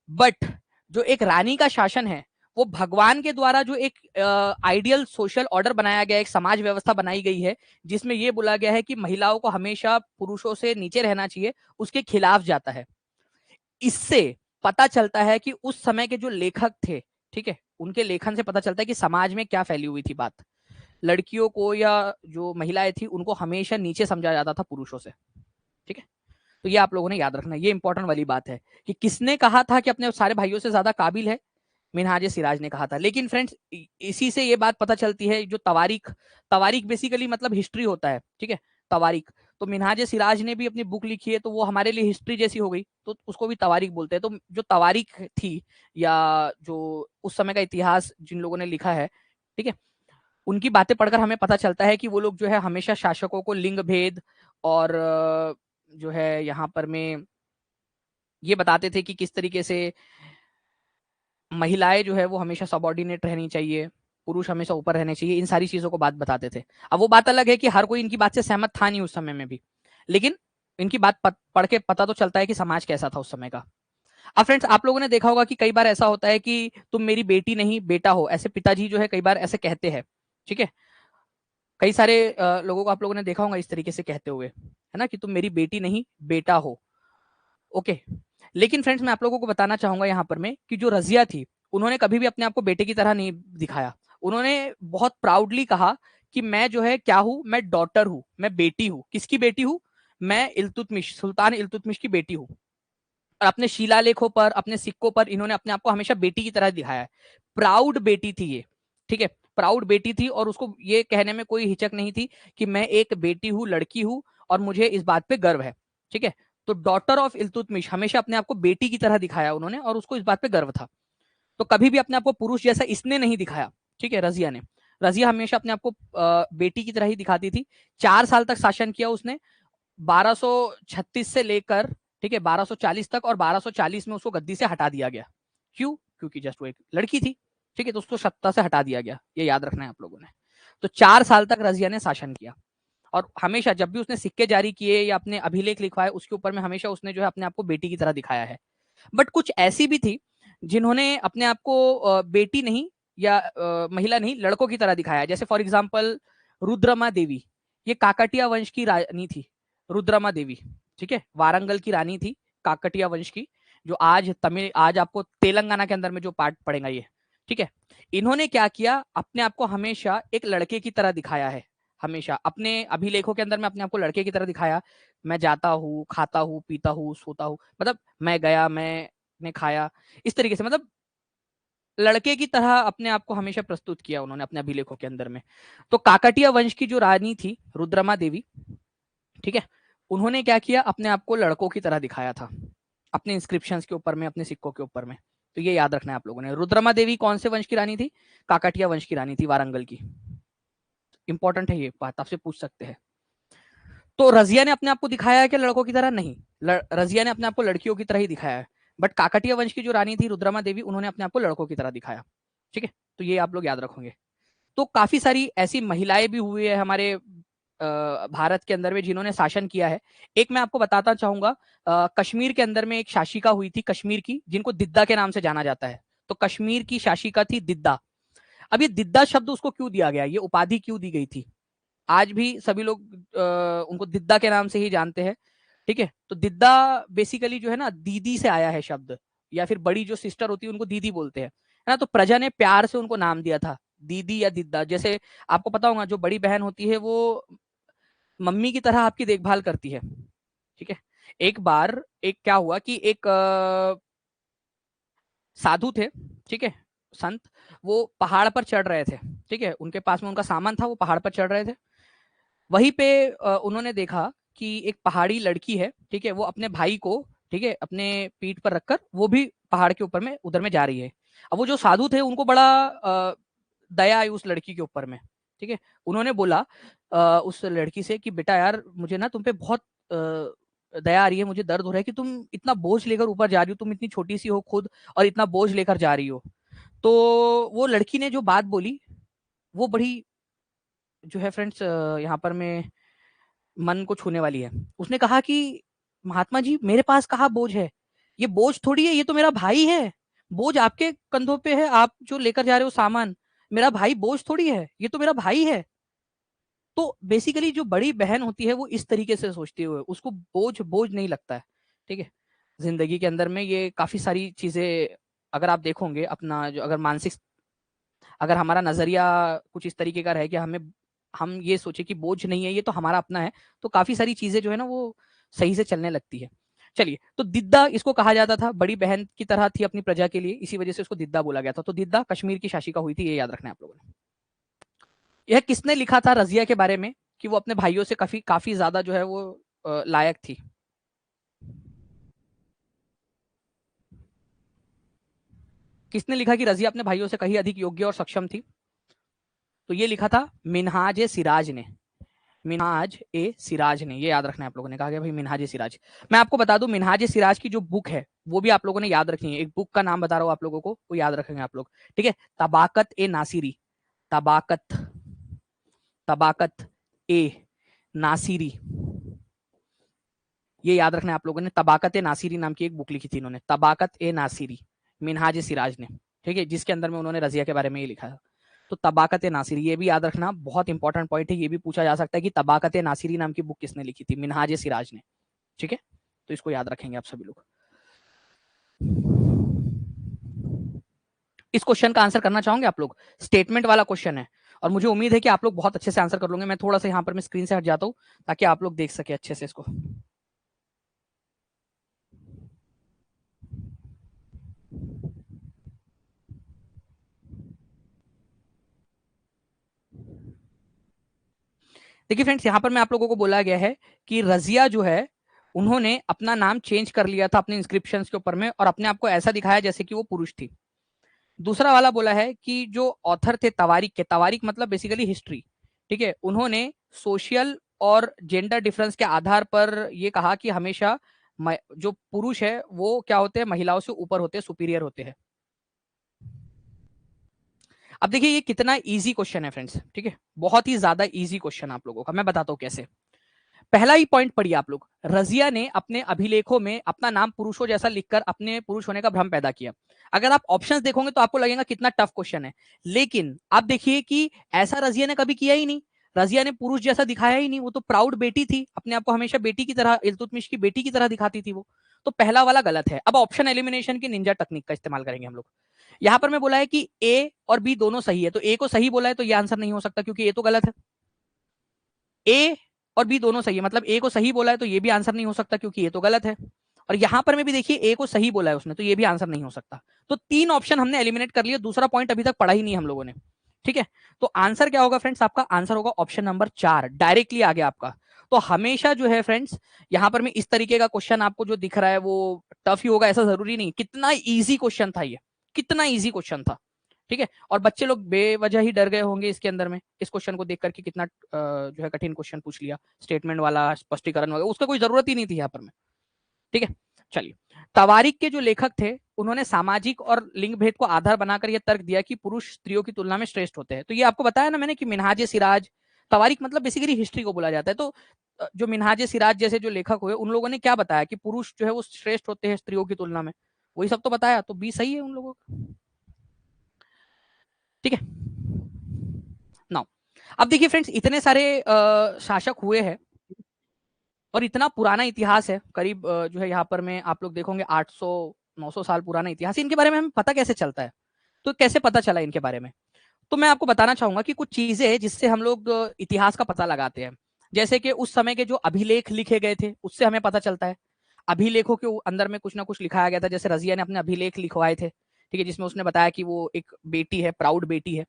बट जो एक रानी का शासन है वो भगवान के द्वारा जो एक आइडियल सोशल ऑर्डर बनाया गया, एक समाज व्यवस्था बनाई गई है जिसमें यह बोला गया है कि महिलाओं को हमेशा पुरुषों से नीचे रहना चाहिए, उसके खिलाफ जाता है। इससे पता चलता है कि उस समय के जो लेखक थे, ठीक है, उनके लेखन से पता चलता है कि समाज में क्या फैली हुई थी बात। लड़कियों को या जो महिलाएं थी उनको हमेशा नीचे समझा जाता था पुरुषों से, ठीक है। तो ये आप लोगों ने याद रखना, ये इंपॉर्टेंट वाली बात है कि किसने कहा था कि अपने सारे भाइयों से ज्यादा काबिल है, मिन्हाज सिराज ने कहा था। लेकिन फ्रेंड्स इसी से ये बात पता चलती है, जो तवारीख, तवारीख बेसिकली मतलब हिस्ट्री होता है, ठीक है, तवारीख। तो मिन्हाज सिराज ने भी अपनी बुक लिखी है तो वो हमारे लिए हिस्ट्री जैसी हो गई, तो उसको भी तवारीख बोलते हैं। तो जो तवारीख थी या जो उस समय का इतिहास जिन लोगों ने लिखा है, ठीक है, उनकी बातें पढ़कर हमें पता चलता है कि वो लोग जो है हमेशा शासकों को लिंग भेद और जो है यहाँ पर में ये बताते थे कि किस तरीके से महिलाएं जो है वो हमेशा सबॉर्डिनेट रहनी चाहिए, पुरुष हमेशा ऊपर रहने चाहिए, इन सारी चीजों को बात बताते थे। अब वो बात अलग है कि हर कोई इनकी बात से सहमत था नहीं उस समय में भी, लेकिन इनकी बात पढ़ के पता तो चलता है कि समाज कैसा था उस समय का। अब फ्रेंड्स आप लोगों ने देखा होगा कि कई बार ऐसा होता है कि तुम मेरी बेटी नहीं बेटा हो, ऐसे पिताजी जो है कई बार ऐसे कहते हैं, ठीक है। कई सारे लोगों को आप लोगों ने देखा होगा इस तरीके से कहते हुए, है ना, कि तुम मेरी बेटी नहीं बेटा हो। ओके। लेकिन फ्रेंड्स मैं आप लोगों को बताना चाहूंगा यहाँ पर में कि जो रजिया थी उन्होंने कभी भी अपने आप को बेटे की तरह नहीं दिखाया। उन्होंने बहुत प्राउडली कहा कि मैं जो है क्या हूं, मैं डॉटर हूं, मैं बेटी हूं। किसकी बेटी हूं? मैं इल्तुतमिश, सुल्तान इल्तुतमिश की बेटी हूं। और अपने शिलालेखों पर, अपने सिक्कों पर इन्होंने अपने आप को हमेशा बेटी की तरह दिखाया है। प्राउड बेटी थी ये, ठीक है, प्राउड बेटी थी और उसको ये कहने में कोई हिचक नहीं थी कि मैं एक बेटी हूं, लड़की हूं और मुझे इस बात पे गर्व है, ठीक है। तो डॉटर ऑफ इल्तुतमिश हमेशा अपने आप को बेटी की तरह दिखाया उन्होंने और उसको इस बात पे गर्व था। तो कभी भी अपने आप को पुरुष जैसा इसने नहीं दिखाया, ठीक है, रजिया ने। रजिया हमेशा अपने आप को बेटी की तरह ही दिखाती थी। 4 साल तक शासन किया उसने, 1236 से लेकर, ठीक है, 1240 तक, और 1240 में उसको गद्दी से हटा दिया गया। क्यों? क्योंकि जस्ट वो एक लड़की थी, ठीक है, तो उसको सत्ता से हटा दिया गया, ये याद रखना है आप लोगों ने। तो 4 साल तक रजिया ने शासन किया और हमेशा जब भी उसने सिक्के जारी किए या अपने अभिलेख लिखवाए उसके ऊपर में हमेशा उसने जो है अपने आप को बेटी की तरह दिखाया है। बट कुछ ऐसी भी थी जिन्होंने अपने आप को बेटी नहीं या महिला नहीं, लड़कों की तरह दिखाया। जैसे फॉर एग्जाम्पल रुद्रमा देवी, ये काकटिया वंश की रानी थी, रुद्रमा देवी, ठीक है, वारंगल की रानी थी, काकटिया वंश की, जो आज आपको तेलंगाना के अंदर में जो पार्ट पड़ेगा ये, ठीक है। इन्होंने क्या किया, अपने आप को हमेशा एक लड़के की तरह दिखाया है। हमेशा अपने अभिलेखों के अंदर में अपने आप को लड़के की तरह दिखाया। मैं जाता हूँ, खाता हूँ, पीता हूँ, सोता हूँ, मतलब मैं गया, मैंने खाया, इस तरीके से, मतलब लड़के की तरह अपने आप को हमेशा प्रस्तुत किया उन्होंने अपने अभिलेखों के अंदर में। तो काकटिया वंश की जो रानी थी रुद्रमा देवी, ठीक है, उन्होंने क्या किया, अपने आप को लड़कों की तरह दिखाया था अपने इंस्क्रिप्शन के ऊपर में, अपने सिक्कों के ऊपर में। तो ये याद रखना है आप लोगों ने। रुद्रमा देवी कौन से वंश की रानी थी? काकटिया वंश की रानी थी, वारंगल की। इंपॉर्टेंट है ये बात, आपसे पूछ सकते हैं। तो रजिया ने अपने आप को दिखाया है कि लड़कों की तरह नहीं, रजिया ने अपने आप को लड़कियों की तरह ही दिखाया है। बट काकटिया वंश की जो रानी थी रुद्रमा देवी, उन्होंने अपने आप को लड़कों की तरह दिखाया, ठीक है। तो ये आप लोग याद रखोगे। तो काफी सारी ऐसी महिलाएं भी हुई है हमारे भारत के अंदर में जिन्होंने शासन किया है। एक मैं आपको बताना चाहूंगा, कश्मीर के अंदर में एक शासिका हुई थी कश्मीर की, जिनको दिद्दा के नाम से जाना जाता है। तो कश्मीर की शासिका थी दिद्दा। अब ये दिद्दा शब्द उसको क्यों दिया गया, ये उपाधि क्यों दी गई थी? आज भी सभी लोग उनको दिद्दा के नाम से ही जानते हैं, ठीक है। तो दिद्दा बेसिकली जो है ना, दीदी से आया है शब्द, या फिर बड़ी जो सिस्टर होती है उनको दीदी बोलते हैं, है ना। तो प्रजा ने प्यार से उनको नाम दिया था दीदी या दिद्दा। जैसे आपको पता होगा जो बड़ी बहन होती है वो मम्मी की तरह आपकी देखभाल करती है, ठीक है। एक बार एक क्या हुआ कि एक साधु थे, ठीक है, संत, वो पहाड़ पर चढ़ रहे थे, ठीक है, उनके पास में उनका सामान था, वो पहाड़ पर चढ़ रहे थे। वहीं पे उन्होंने देखा कि एक पहाड़ी लड़की है, ठीक है, वो अपने भाई को, ठीक है, अपने पीठ पर रखकर वो भी पहाड़ के ऊपर में उधर में जा रही है। अब वो जो साधु थे उनको बड़ा दया आई उस लड़की के ऊपर में, ठीक है। उन्होंने बोला उस लड़की से कि बेटा यार मुझे ना तुम पे बहुत दया आ रही है, मुझे दर्द हो रहा है कि तुम इतना बोझ लेकर ऊपर जा रही हो, तुम इतनी छोटी सी हो खुद और इतना बोझ लेकर जा रही हो। तो वो लड़की ने जो बात बोली वो बड़ी जो है फ्रेंड्स यहाँ पर मैं मन को छूने वाली है। उसने कहा कि महात्मा जी मेरे पास कहाँ बोझ है, ये बोझ थोड़ी है, ये तो मेरा भाई है, बोझ आपके कंधों पे है, आप जो लेकर जा रहे हो सामान, मेरा भाई बोझ थोड़ी है, ये तो मेरा भाई है। तो बेसिकली जो बड़ी बहन होती है वो इस तरीके से सोचती है, उसको बोझ बोझ नहीं लगता है। ठीक है, जिंदगी के अंदर में ये काफी सारी चीजें अगर आप देखोगे, अपना जो अगर मानसिक, अगर हमारा नजरिया कुछ इस तरीके का रहे कि हम ये सोचे कि बोझ नहीं है, ये तो हमारा अपना है, तो काफी सारी चीजें जो है ना वो सही से चलने लगती है। चलिए, तो दिद्दा इसको कहा जाता था, बड़ी बहन की तरह थी अपनी प्रजा के लिए, इसी वजह से उसको दिद्दा बोला गया था। तो दिद्दा कश्मीर की शासिका हुई थी, ये याद रखना है आप लोगों ने। यह किसने लिखा था रजिया के बारे में कि वो अपने भाइयों से काफी काफी ज्यादा जो है वो लायक थी? किसने लिखा कि रजिया अपने भाइयों से कहीं अधिक योग्य और सक्षम थी? तो ये लिखा था मिनहाज ए सिराज ने, मिनहाज ए सिराज ने, ये याद रखना है आप लोगों ने। कहा गया भाई मिनहाज ए सिराज। मैं आपको बता दूं, मिनहाज ए सिराज की जो बुक है वो भी आप लोगों ने याद रखनी है। एक बुक का नाम बता रहा हूं आप लोगों को, वो याद रखेंगे आप लोग। ठीक है, तबाकत ए नासिरी, तबाकत, तबाकत ए नासिरी, ये याद रखना है आप लोगों ने। तबाकत ए नासिरी नाम की एक बुक लिखी थी इन्होंने, तबाकत ए नासिरी, मिनहाज ए सिराज ने। ठीक है, जिसके अंदर में उन्होंने रजिया के बारे में ये लिखा है। तो तबाकत नासिरी, ये भी याद रखना, बहुत इंपॉर्टेंट पॉइंट है। ये भी पूछा जा सकता है कि तबाकत नासिरी नाम की बुक किसने लिखी थी? मिनहाज सिराज ने। ठीक है, तो इसको याद रखेंगे आप सभी लोग। इस क्वेश्चन का आंसर करना चाहोगे आप लोग? स्टेटमेंट वाला क्वेश्चन है और मुझे उम्मीद है कि आप लोग बहुत अच्छे से आंसर कर लोगे। मैं थोड़ा सा यहाँ पर मैं स्क्रीन से हट जाता हूँ ताकि आप लोग देख सके अच्छे से इसको। देखिए फ्रेंड्स, यहाँ पर मैं आप लोगों को बोला गया है कि रजिया जो है उन्होंने अपना नाम चेंज कर लिया था अपने इंस्क्रिप्शन के ऊपर में, और अपने आप को ऐसा दिखाया जैसे कि वो पुरुष थी। दूसरा वाला बोला है कि जो ऑथर थे तवारीख के, तवारीख मतलब बेसिकली हिस्ट्री, ठीक है, उन्होंने सोशल और जेंडर डिफरेंस के आधार पर ये कहा कि हमेशा जो पुरुष है वो क्या होते हैं, महिलाओं से ऊपर होते हैं, सुपीरियर होते हैं। अब देखिए ये कितना इजी क्वेश्चन है फ्रेंड्स, ठीक है, बहुत ही ज्यादा इजी क्वेश्चन आप लोगों का। मैं बताता हूं कैसे। पहला ही पॉइंट पढ़िए आप लोग। रजिया ने अपने अभिलेखों में अपना नाम पुरुषों जैसा लिखकर अपने पुरुष होने का भ्रम पैदा किया। अगर आप ऑप्शंस देखोगे तो आपको लगेगा कितना टफ क्वेश्चन है, लेकिन आप देखिए कि ऐसा रजिया ने कभी किया ही नहीं। रजिया ने पुरुष जैसा दिखाया ही नहीं, वो तो प्राउड बेटी थी, अपने आप को हमेशा बेटी की तरह, इल्तुतमिश की बेटी की तरह दिखाती थी वो। तो पहला वाला गलत है। अब ऑप्शन एलिमिनेशन की निंजा टेक्निक का इस्तेमाल करेंगे हम लोग। यहां पर मैं बोला है कि ए और बी दोनों सही है, तो ए को सही बोला है तो ये आंसर नहीं हो सकता क्योंकि ए तो गलत है। ए और बी दोनों सही है, मतलब ए को सही बोला है तो ये भी आंसर नहीं हो सकता क्योंकि ये तो गलत है। और यहां पर में भी देखिए ए को सही बोला है उसने, तो ये भी आंसर नहीं हो सकता। तो तीन ऑप्शन हमने एलिमिनेट कर लिए, दूसरा पॉइंट अभी तक पढ़ा ही नहीं हम लोगों ने। ठीक है, तो आंसर क्या होगा फ्रेंड्स? आपका आंसर होगा ऑप्शन नंबर 4, डायरेक्टली आ गया आपका। तो हमेशा जो है फ्रेंड्स, यहां पर में इस तरीके का क्वेश्चन आपको जो दिख रहा है वो टफ ही होगा ऐसा जरूरी नहीं। कितना ईजी क्वेश्चन था ये, कितना ईजी क्वेश्चन था। ठीक है, और बच्चे लोग बेवजह ही डर गए होंगे इसके अंदर में, इस क्वेश्चन को देख करके कितना जो है कठिन क्वेश्चन पूछ लिया, स्टेटमेंट वाला, स्पष्टीकरण वगैरह, उसका कोई जरूरत ही नहीं थी यहाँ पर में। ठीक है, चलिए। तवारीख के जो लेखक थे उन्होंने सामाजिक और लिंग भेद को आधार बनाकर यह तर्क दिया कि पुरुष स्त्रियों की तुलना में श्रेष्ठ होते हैं। तो ये आपको बताया ना मैंने कि मिनहाज सिराज, तवारीख मतलब बेसिकली हिस्ट्री को बोला जाता है। तो जो मिनहाज सिराज जैसे जो लेखक हुए उन लोगों ने क्या बताया कि पुरुष जो है वो श्रेष्ठ होते हैं स्त्रियों की तुलना में, वही सब तो बताया। तो बी सही है उन लोगों का। ठीक है, नाउ अब देखिए फ्रेंड्स, इतने सारे शासक हुए हैं और इतना पुराना इतिहास है, करीब जो है यहाँ पर में आप लोग देखोगे 800-900 साल पुराना इतिहास, इनके बारे में हमें पता कैसे चलता है? तो कैसे पता चला इनके बारे में? तो मैं आपको बताना चाहूंगा कि कुछ चीजें हैं जिससे हम लोग इतिहास का पता लगाते हैं। जैसे कि उस समय के जो अभिलेख लिखे गए थे उससे हमें पता चलता है। अभिलेखों के अंदर में कुछ ना कुछ लिखाया गया था, जैसे रजिया ने अपने अभिलेख लिखवाए थे, ठीक है, जिसमें उसने बताया कि वो एक बेटी है, प्राउड बेटी है।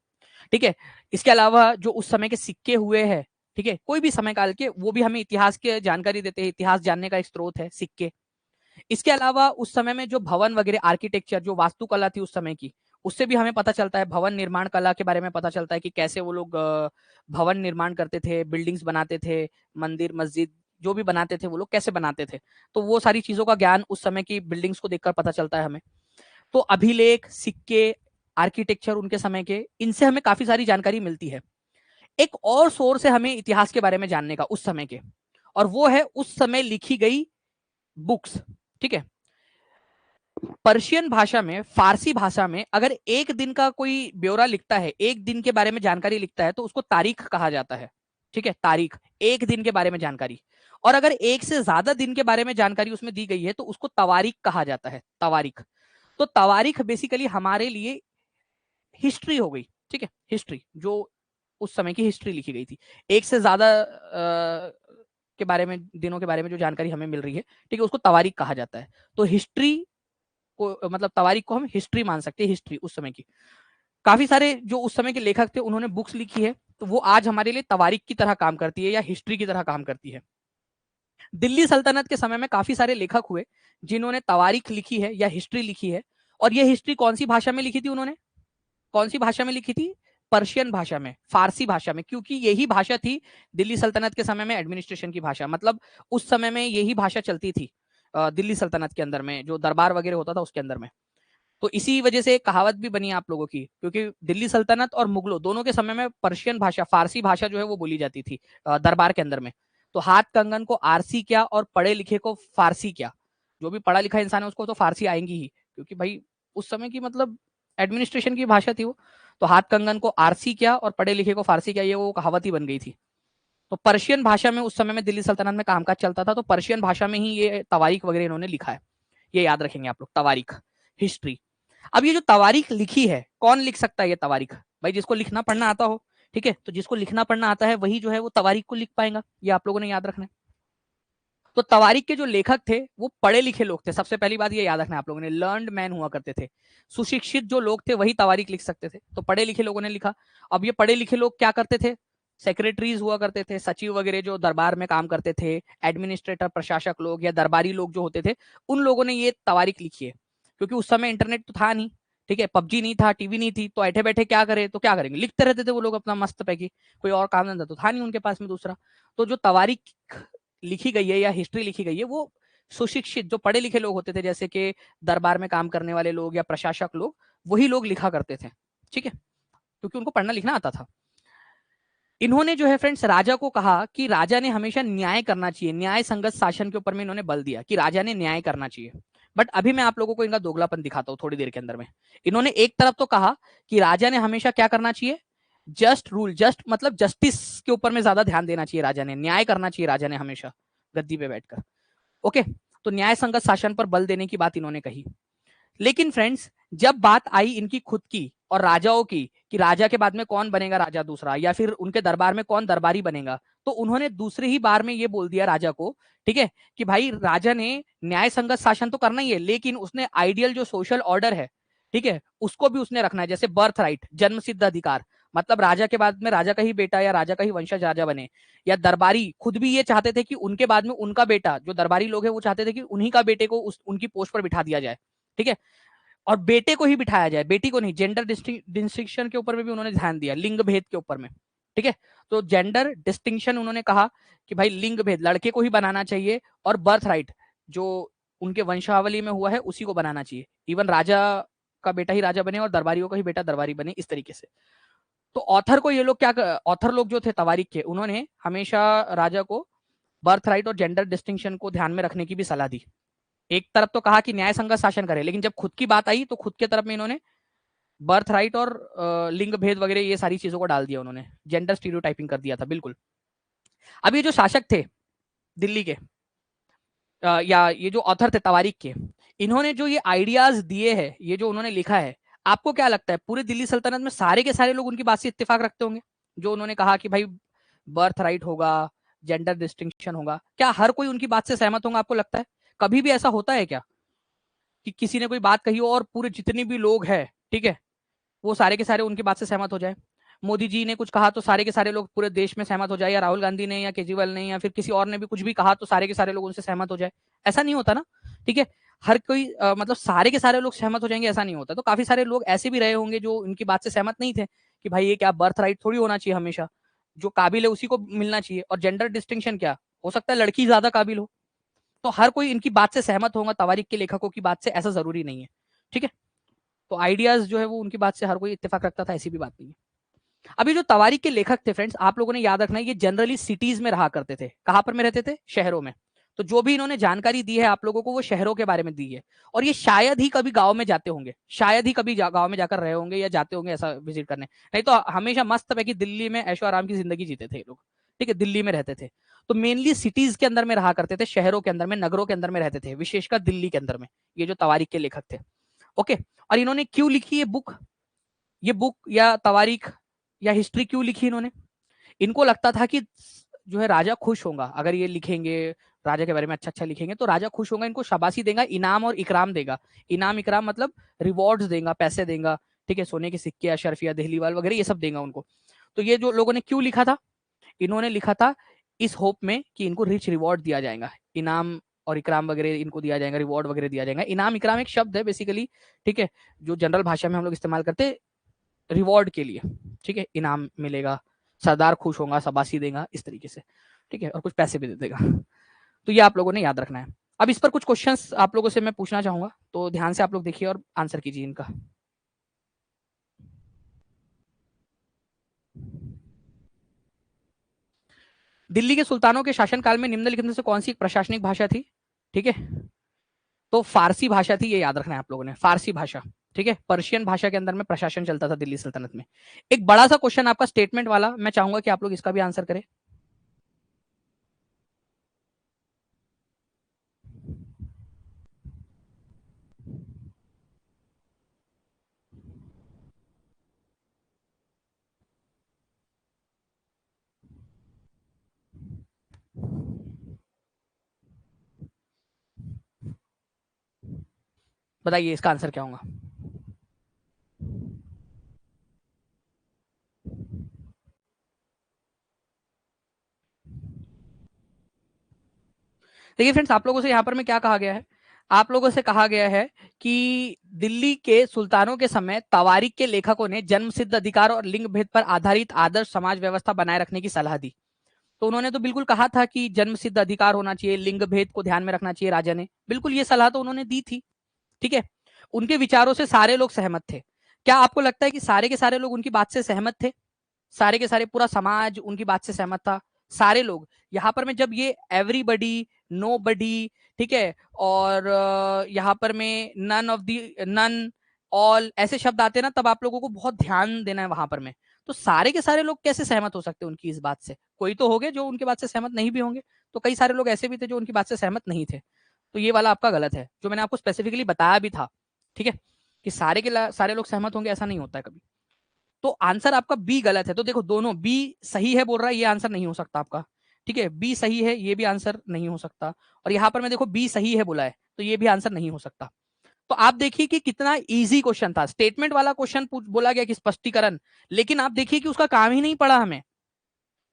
ठीक है, इसके अलावा जो उस समय के सिक्के हुए हैं, ठीक है, कोई भी समय काल के, वो भी हमें इतिहास के जानकारी देते हैं, इतिहास जानने का एक स्रोत है सिक्के। इसके अलावा उस समय में जो भवन वगैरह, आर्किटेक्चर, जो वास्तुकला थी उस समय की, उससे भी हमें पता चलता है, भवन निर्माण कला के बारे में पता चलता है कि कैसे वो लोग भवन निर्माण करते थे, बिल्डिंग्स बनाते थे, मंदिर मस्जिद जो भी बनाते थे वो लोग कैसे बनाते थे। तो वो सारी चीजों का ज्ञान उस समय की बिल्डिंग्स को देखकर पता चलता है हमें। तो अभिलेख, सिक्के, आर्किटेक्चर उनके समय के, इनसे हमें काफी सारी जानकारी मिलती है। एक और सोर्स है हमें इतिहास के बारे में जानने का उस समय के, और वो है उस समय लिखी गई बुक्स, ठीक है। पर्शियन भाषा में, फारसी भाषा में अगर एक दिन का कोई ब्यौरा लिखता है, एक दिन के बारे में जानकारी लिखता है, तो उसको तारीख कहा जाता है, ठीक है, तारीख, एक दिन के बारे में जानकारी। और अगर एक से ज्यादा दिन के बारे में जानकारी उसमें दी गई है तो उसको तवारीख कहा जाता है, तवारीख। तो तवारीख बेसिकली हमारे लिए हिस्ट्री हो गई, ठीक है, हिस्ट्री, जो उस समय की हिस्ट्री लिखी गई थी। एक से ज्यादा के बारे में, दिनों के बारे में जो जानकारी हमें मिल रही है, ठीक है, उसको तवारीख कहा जाता है। तो हिस्ट्री को, मतलब तवारीख को हम हिस्ट्री मान सकते हैं, हिस्ट्री उस समय की। काफी सारे जो उस समय के लेखक थे उन्होंने बुक्स लिखी है, तो वो आज हमारे लिए तवारीख की तरह काम करती है या हिस्ट्री की तरह काम करती है। दिल्ली सल्तनत के समय में काफी सारे लेखक हुए जिन्होंने तवारीख लिखी है या हिस्ट्री लिखी है। और ये हिस्ट्री कौन सी भाषा में लिखी थी उन्होंने? कौन सी भाषा में लिखी थी? पर्शियन भाषा में, फारसी भाषा में, क्योंकि यही भाषा थी दिल्ली सल्तनत के समय में एडमिनिस्ट्रेशन की भाषा। मतलब उस समय में यही भाषा चलती थी दिल्ली सल्तनत के अंदर में, जो दरबार वगैरह होता था उसके अंदर में। तो इसी वजह से एक कहावत भी बनी आप लोगों की, क्योंकि दिल्ली सल्तनत और मुगलों दोनों के समय में पर्शियन भाषा, फारसी भाषा जो है वो बोली जाती थी दरबार के अंदर में। तो हाथ कंगन को आरसी क्या और पढ़े लिखे को फारसी क्या, जो भी पढ़ा लिखा इंसान है उसको तो फारसी आएंगी ही, क्योंकि भाई उस समय की मतलब एडमिनिस्ट्रेशन की भाषा थी वो। तो हाथ कंगन को आरसी क्या और पढ़े लिखे को फारसी क्या, ये वो कहावत ही बन गई थी। तो पर्शियन भाषा में उस समय में दिल्ली सल्तनत में कामकाज चलता था, तो पर्शियन भाषा में ही ये तवारीख वगैरह इन्होंने लिखा है। ये याद रखेंगे आप लोग, तवारीख, हिस्ट्री। अब ये जो तवारीख लिखी है, कौन लिख सकता है ये तवारीख? भाई जिसको लिखना पढ़ना आता हो, ठीक है, तो जिसको लिखना पढ़ना आता है वही जो है वो तवारीख को लिख पाएगा, ये आप लोगों ने याद रखना है। तो तवारीख के जो लेखक थे वो पढ़े लिखे लोग थे, सबसे पहली बात ये याद रखना आप लोगों ने, लर्नड मैन हुआ करते थे। सुशिक्षित जो लोग थे वही तवारीख लिख सकते थे, तो पढ़े लिखे लोगों ने लिखा। अब ये पढ़े लिखे लोग क्या करते थे? सेक्रेटरीज हुआ करते थे, सचिव वगैरह जो दरबार में काम करते थे, एडमिनिस्ट्रेटर, प्रशासक लोग या दरबारी लोग जो होते थे, उन लोगों ने ये तवारीख लिखी है। क्योंकि उस समय इंटरनेट तो था नहीं, ठीक है, पबजी नहीं था, टीवी नहीं थी, तो बैठे बैठे क्या करे, तो क्या करेंगे, लिखते रहते थे वो लोग अपना मस्त पैकी, कोई और काम धंधा तो था नहीं उनके पास में दूसरा। तो जो तवारीख लिखी गई है या हिस्ट्री लिखी गई है वो सुशिक्षित जो पढ़े लिखे लोग होते थे, जैसे कि दरबार में काम करने वाले लोग या प्रशासक लोग, वही लोग लिखा करते थे, ठीक है, क्योंकि उनको पढ़ना लिखना आता था। इन्होंने जो है फ्रेंड्स राजा को कहा कि राजा ने हमेशा न्याय करना चाहिए, न्याय संगत शासन के ऊपर में इन्होंने बल दिया कि राजा ने न्याय करना चाहिए। बट अभी मैं आप लोगों को इनका दोगलापन दिखाता हूं थोड़ी देर के अंदर में। इन्होंने एक तरफ तो कहा कि राजा ने हमेशा क्या करना चाहिए, जस्ट रूल, जस्ट मतलब जस्टिस के ऊपर में ज्यादा ध्यान देना चाहिए, राजा ने न्याय करना चाहिए, राजा ने हमेशा गद्दी पे बैठकर, ओके। तो न्याय संगत शासन पर बल देने की बात इन्होंने कही। लेकिन फ्रेंड्स जब बात आई इनकी खुद की और राजाओं की कि राजा के बाद में कौन बनेगा राजा दूसरा, या फिर उनके दरबार में कौन दरबारी बनेगा, तो उन्होंने दूसरे ही बार में ये बोल दिया राजा को, ठीक है, कि भाई राजा ने न्याय संगत शासन तो करना ही है, लेकिन उसने आइडियल जो सोशल ऑर्डर है, ठीक है, उसको भी उसने रखना है, जैसे बर्थ राइट, जन्म सिद्ध अधिकार। मतलब राजा के बाद में राजा का ही बेटा या राजा का ही वंशज राजा बने, या दरबारी खुद भी ये चाहते थे कि उनके बाद में उनका बेटा, जो दरबारी लोग हैं वो चाहते थे कि उन्हीं का बेटे को उनकी पोस्ट पर बिठा दिया जाए, ठीक है, और बेटे को ही बिठाया जाए, बेटी को नहीं। जेंडर डिस्टिंक्शन के ऊपर में भी उन्होंने ध्यान दिया, लिंग भेद के ऊपर में, ठीक है। तो जेंडर डिस्टिंक्शन उन्होंने कहा कि भाई लिंग भेद लड़के को ही बनाना चाहिए, और बर्थ राइट जो उनके वंशावली में हुआ है उसी को बनाना चाहिए, इवन राजा का बेटा ही राजा बने और दरबारियों का ही बेटा दरबारी बने, इस तरीके से। तो ऑथर को ये लोग क्या, ऑथर लोग जो थे तवारीख के, उन्होंने हमेशा राजा को बर्थ राइट और जेंडर डिस्टिंक्शन को ध्यान में रखने की भी सलाह दी। एक तरफ तो कहा कि न्याय संगत शासन करे, लेकिन जब खुद की बात आई तो खुद के तरफ में इन्होंने बर्थ राइट और लिंग भेद वगैरह ये सारी चीजों को डाल दिया, उन्होंने जेंडर स्टीरियोटाइपिंग कर दिया था, बिल्कुल। अब ये जो शासक थे दिल्ली के, या ये जो ऑथर थे तवारीख के, इन्होंने जो ये आइडियाज दिए हैं, ये जो उन्होंने लिखा है, आपको क्या लगता है पूरे दिल्ली सल्तनत में सारे के सारे लोग उनकी बात से इत्तेफाक रखते होंगे? जो उन्होंने कहा कि भाई बर्थ राइट होगा, जेंडर डिस्टिंक्शन होगा, क्या हर कोई उनकी बात से सहमत होगा? आपको लगता है कभी भी ऐसा होता है क्या कि किसी ने कोई बात कही हो और पूरे जितने भी लोग हैं, ठीक है, वो सारे के सारे उनकी बात से सहमत हो जाए? मोदी जी ने कुछ कहा तो सारे के सारे लोग पूरे देश में सहमत हो जाए, या राहुल गांधी ने या केजरीवाल ने या फिर किसी और ने भी कुछ भी कहा तो सारे के सारे लोग उनसे सहमत हो जाए? ऐसा नहीं होता ना, ठीक है। हर कोई मतलब सारे के सारे लोग सहमत हो जाएंगे ऐसा नहीं होता। तो काफी सारे लोग ऐसे भी रहे होंगे जो उनकी बात से सहमत नहीं थे कि भाई ये क्या बर्थ राइट थोड़ी होना चाहिए, हमेशा जो काबिल है उसी को मिलना चाहिए, और जेंडर डिस्टिंक्शन क्या हो सकता है, लड़की ज्यादा काबिल हो। तो हर कोई इनकी बात से सहमत होगा तवारीख के लेखकों की बात से, ऐसा जरूरी नहीं है, ठीक है। तो आइडियाज जो है वो उनकी बात से हर कोई इत्तेफाक रखता था, ऐसी भी बात नहीं है। अभी जो तवारीख के लेखक थे फ्रेंड्स, आप लोगों ने याद रखना है ये जनरली सिटीज में रहा करते थे। कहां पर में रहते थे? शहरों में। तो जो भी इन्होंने जानकारी दी है आप लोगों को वो शहरों के बारे में दी है, और ये शायद ही कभी गांव में जाते होंगे, शायद ही कभी गांव में जाकर रहे होंगे या जाते होंगे ऐसा विजिट करने, नहीं तो हमेशा मस्त है कि दिल्ली में ऐशो आराम की जिंदगी जीते थे ये लोग, ठीक है, दिल्ली में रहते थे। तो मेनली सिटीज के अंदर में रहा करते थे, शहरों के अंदर में, नगरों के अंदर में रहते थे, विशेषकर दिल्ली के अंदर में, ये जो तवारीख के लेखक थे। ओके, और इन्होंने क्यों लिखी ये बुक या तवारीख या हिस्ट्री क्यों लिखी इन्होंने? इनको लगता था कि जो है राजा खुश होगा अगर ये लिखेंगे, राजा के बारे में अच्छा अच्छा लिखेंगे तो राजा खुश होगा, इनको शाबाशी देगा, इनाम और इकराम देगा। इनाम इकराम मतलब रिवॉर्ड्स देगा, पैसे देगा, ठीक है, सोने के सिक्के, अशरफिया, दहलीवाल वगैरह ये सब देगा उनको। तो ये जो लोगों ने क्यों लिखा था, इन्होंने लिखा था इस होप में कि इनको रिच रिवॉर्ड दिया जाएगा, इनाम और इकराम वगैरह इनको दिया जाएगा, रिवॉर्ड वगैरह दिया जाएगा। इनाम इकराम एक शब्द है बेसिकली, ठीक है, जो जनरल भाषा में हम लोग इस्तेमाल करते रिवॉर्ड के लिए, ठीक है, इनाम मिलेगा, सरदार खुश होगा, शाबाशी देगा, इस तरीके से, ठीक है, और कुछ पैसे भी दे देगा। तो ये आप लोगों ने याद रखना है। अब इस पर कुछ क्वेश्चंस आप लोगों से मैं पूछना चाहूंगा, तो ध्यान से आप लोग देखिए और आंसर कीजिए इनका। दिल्ली के सुल्तानों के शासनकाल में निम्नलिखित में से कौन सी एक प्रशासनिक भाषा थी? ठीक है, तो फारसी भाषा थी, ये याद रखना है आप लोगों ने, फारसी भाषा, ठीक है, पर्शियन भाषा के अंदर में प्रशासन चलता था दिल्ली सल्तनत में। एक बड़ा सा क्वेश्चन आपका स्टेटमेंट वाला, मैं चाहूंगा कि आप लोग इसका भी आंसर करें। बताइए इसका आंसर क्या होगा? देखिए फ्रेंड्स, आप लोगों से यहाँ पर में क्या कहा गया है, आप लोगों से कहा गया है कि दिल्ली के सुल्तानों के समय तवारीख के लेखकों ने जन्म सिद्ध अधिकार और लिंग भेद पर आधारित आदर्श समाज व्यवस्था बनाए रखने की सलाह दी। तो उन्होंने तो बिल्कुल कहा था कि जन्म सिद्ध अधिकार होना चाहिए, लिंग भेद को ध्यान में रखना चाहिए, राजा ने बिल्कुल ये सलाह तो उन्होंने दी थी, ठीक है। उनके विचारों से सारे लोग सहमत थे। क्या आपको लगता है कि सारे के सारे लोग उनकी बात से सहमत थे? सारे के सारे पूरा समाज उनकी बात से सहमत था, सारे लोग? यहाँ पर में जब ये एवरीबडी, नो बडी, ठीक है, और यहाँ पर में none of the, none, all ऐसे शब्द आते हैं ना, तब आप लोगों को बहुत ध्यान देना है वहां पर में। तो सारे के सारे लोग कैसे सहमत हो सकते हैं उनकी इस बात से? कोई तो होंगे जो उनकी बात से सहमत नहीं भी होंगे, तो कई सारे लोग ऐसे भी थे जो उनकी बात से सहमत नहीं थे। तो ये वाला आपका गलत है, जो मैंने आपको स्पेसिफिकली बताया भी था, ठीक है, कि सारे के सारे लोग सहमत होंगे ऐसा नहीं होता है कभी। तो आंसर आपका बी गलत है। तो देखो दोनों, बी सही है बोल रहा है, ये आंसर नहीं हो सकता आपका, ठीक है, बी सही है, ये भी आंसर नहीं हो सकता, और यहां पर मैं देखो बी सही है बोला है, तो ये भी आंसर नहीं हो सकता। तो आप देखिए कि कितना इजी क्वेश्चन था, स्टेटमेंट वाला क्वेश्चन बोला गया कि स्पष्टीकरण, लेकिन आप देखिए कि उसका काम ही नहीं पड़ा हमें,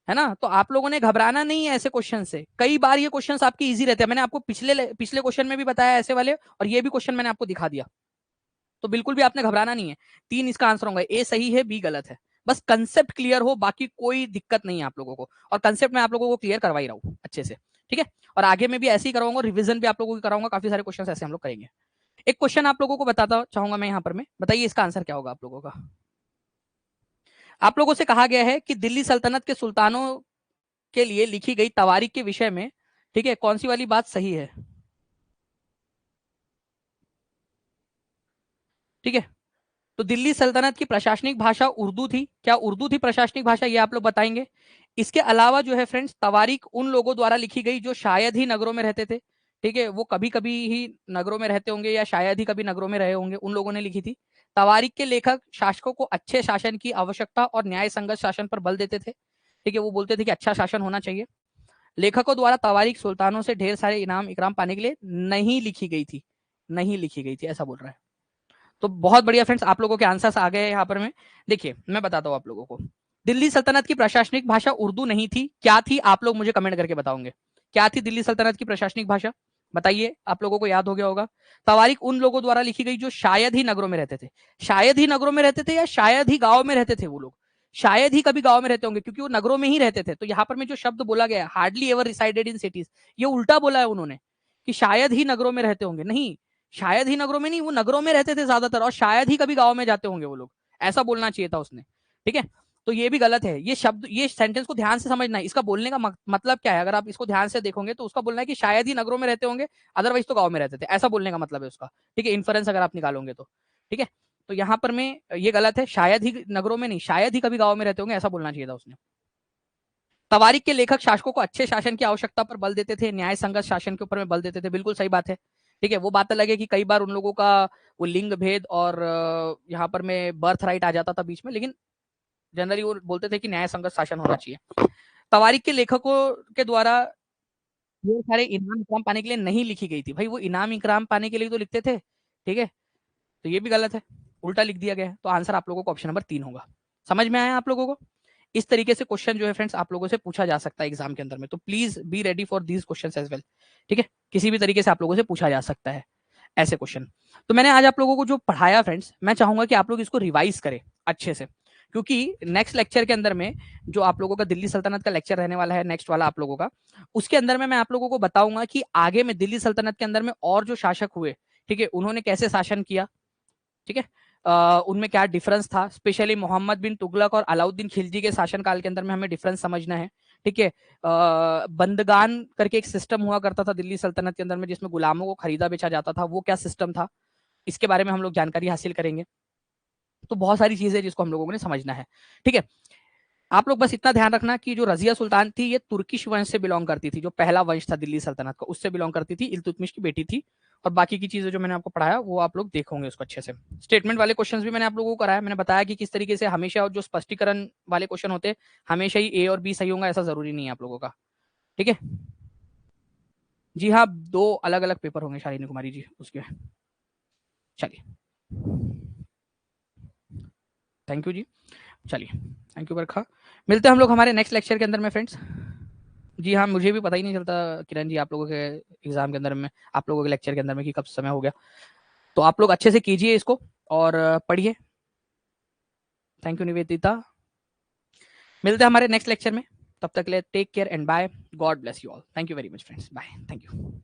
है ना। तो आप लोगों ने घबराना नहीं है ऐसे क्वेश्चन से, कई बार ये क्वेश्चन आपके इजी रहते हैं, मैंने आपको पिछले पिछले क्वेश्चन में भी बताया ऐसे वाले, और ये भी क्वेश्चन मैंने आपको दिखा दिया। तो बिल्कुल भी आपने घबराना नहीं है। 3 इसका आंसर होगा, ए सही है, बी गलत है। बस कंसेप्ट क्लियर हो, बाकी कोई दिक्कत नहीं है आप लोगों को, और कंसेप्ट मैं आप लोगों को क्लियर करवा ही रहा हूँ अच्छे से, ठीक है। और आगे में भी ऐसे ही कराऊंगा, रिवीजन भी आप लोगों को कराऊंगा, काफी सारे क्वेश्चन ऐसे हम लोग करेंगे। एक क्वेश्चन आप लोगों को बताता चाहूंगा मैं यहाँ पर, में बताइए इसका आंसर क्या होगा आप लोगों का। आप लोगों से कहा गया है कि दिल्ली सल्तनत के सुल्तानों के लिए लिखी गई तवारीख के विषय में, ठीक है, कौन सी वाली बात सही है? ठीक है, तो दिल्ली सल्तनत की प्रशासनिक भाषा उर्दू थी, क्या उर्दू थी प्रशासनिक भाषा, ये आप लोग बताएंगे। इसके अलावा जो है फ्रेंड्स, तवारीख उन लोगों द्वारा लिखी गई जो शायद ही नगरों में रहते थे, ठीक है, वो कभी कभी ही नगरों में रहते होंगे या शायद ही कभी नगरों में रहे होंगे, उन लोगों ने लिखी थी। तवारीख के लेखक शासकों को अच्छे शासन की आवश्यकता और न्याय संगत शासन पर बल देते थे, ठीक है, वो बोलते थे कि अच्छा शासन होना चाहिए। लेखकों द्वारा तवारीख सुल्तानों से ढेर सारे इनाम इकराम पाने के लिए नहीं लिखी गई थी, नहीं लिखी गई थी, ऐसा बोल रहा है। तो बहुत बढ़िया फ्रेंड्स, आप लोगों के आंसर्स आ गए यहाँ पर में। देखिए मैं बताता हूँ आप लोगों को, दिल्ली सल्तनत की प्रशासनिक भाषा उर्दू नहीं थी, क्या थी आप लोग मुझे कमेंट करके बताओगे, क्या थी दिल्ली सल्तनत की प्रशासनिक भाषा? बताइए, आप लोगों को याद हो गया होगा। तवारीख उन लोगों द्वारा लिखी गई जो शायद ही नगरों में रहते थे, शायद ही नगरों में रहते थे या शायद ही गांव में रहते थे वो लोग, शायद ही कभी गांव में रहते होंगे क्योंकि वो नगरों में ही रहते थे। तो यहाँ पर में जो शब्द बोला गया, hardly ever resided in cities, ये उल्टा बोला है उन्होंने कि शायद ही नगरों में रहते होंगे, नहीं, शायद ही नगरों में नहीं, वो नगरों में रहते थे ज्यादातर, और शायद ही कभी गांव में जाते होंगे वो लोग, ऐसा बोलना चाहिए था उसने, ठीक है। तो ये भी गलत है। ये शब्द, ये सेंटेंस को ध्यान से समझना है। इसका बोलने का मतलब क्या है, अगर आप इसको ध्यान से देखोगे तो उसका बोलना है कि शायद ही नगरों में रहते होंगे, अदरवाइज तो गांव में रहते थे, ऐसा बोलने का मतलब है उसका। ठीक है, इन्फरेंस अगर आप निकालोगे तो। ठीक है, तो यहाँ पर में ये गलत है, शायद ही नगरों में नहीं, शायद ही कभी गाँव में रहते होंगे, ऐसा बोलना चाहिए था उसने। तवारीख के लेखक शासकों को अच्छे शासन की आवश्यकता पर बल देते थे, न्याय संगत शासन के ऊपर में बल देते थे। बिल्कुल सही बात है। ठीक है, वो बात अलग है कि कई बार उन लोगों का वो लिंग भेद और यहाँ पर में बर्थ राइट आ जाता था बीच में, लेकिन जनरली वो बोलते थे कि न्याय संगत शासन होना चाहिए। तवारीख के लेखकों के द्वारा ये सारे इनाम इकराम पाने के लिए नहीं लिखी गई थी। भाई वो इनाम इकराम पाने के लिए तो लिखते थे। ठीक है, तो ये भी गलत है, उल्टा लिख दिया गया है। तो आंसर आप लोगों को ऑप्शन नंबर 3 होगा। समझ में आया आप लोगों को? इस तरीके से क्वेश्चन जो है फ्रेंड्स आप लोगों से पूछा जा सकता है एग्जाम के अंदर में, तो please be ready for these questions as well. ठीक है, किसी भी तरीके से आप लोगों से पूछा जा सकता है ऐसे क्वेश्चन। तो मैंने आज आप लोगों को जो पढ़ाया फ्रेंड्स, मैं चाहूंगा कि आप लोग इसको रिवाइज करें अच्छे से, क्योंकि नेक्स्ट लेक्चर के अंदर में जो आप लोगों का दिल्ली सल्तनत का लेक्चर रहने वाला है, नेक्स्ट वाला आप लोगों का, उसके अंदर में मैं आप लोगों को बताऊंगा कि आगे में दिल्ली सल्तनत के अंदर में और जो शासक हुए, ठीक है, उन्होंने कैसे शासन किया। ठीक है, उनमें क्या डिफरेंस था, स्पेशली मोहम्मद बिन तुगलक और अलाउद्दीन खिलजी के शासनकाल के अंदर में हमें डिफरेंस समझना है। ठीक है, बंदगान करके एक सिस्टम हुआ करता था दिल्ली सल्तनत के अंदर में, जिसमें गुलामों को खरीदा बेचा जाता था, वो क्या सिस्टम था, इसके बारे में हम लोग जानकारी हासिल करेंगे। तो बहुत सारी चीजें जिसको हम लोगों ने समझना है। ठीक है, आप लोग बस इतना ध्यान रखना कि जो रजिया सुल्तान थी ये तुर्किश वंश से बिलोंग करती थी, जो पहला वंश था दिल्ली सल्तनत का उससे बिलोंग करती थी, इल्तुतमिश की बेटी थी। और बाकी की चीजें जो मैंने आपको पढ़ाया वो आप लोग देखोगे उसको अच्छे से। स्टेटमेंट वाले क्वेश्चंस भी मैंने आप लोगों को कराया, मैंने बताया कि किस तरीके से हमेशा जो स्पष्टीकरण वाले क्वेश्चन होते हैं हमेशा ही ए और बी सही होगा, ऐसा जरूरी नहीं है आप लोगों का। ठीक है जी, हाँ, 2 अलग अलग पेपर होंगे शालिनी कुमारी जी उसके। चलिए, थैंक यू जी। चलिए, थैंक यू बरखा। मिलते हैं हम लोग हमारे नेक्स्ट लेक्चर के अंदर में फ्रेंड्स। जी हाँ, मुझे भी पता ही नहीं चलता किरण जी, आप लोगों के एग्जाम के अंदर में, आप लोगों के लेक्चर के अंदर में कि कब समय हो गया। तो आप लोग अच्छे से कीजिए इसको और पढ़िए। Thank you Nivedita. मिलते हैं हमारे नेक्स्ट लेक्चर में, तब तक ले take care and bye. God bless you all. Thank you very much friends, bye, thank you.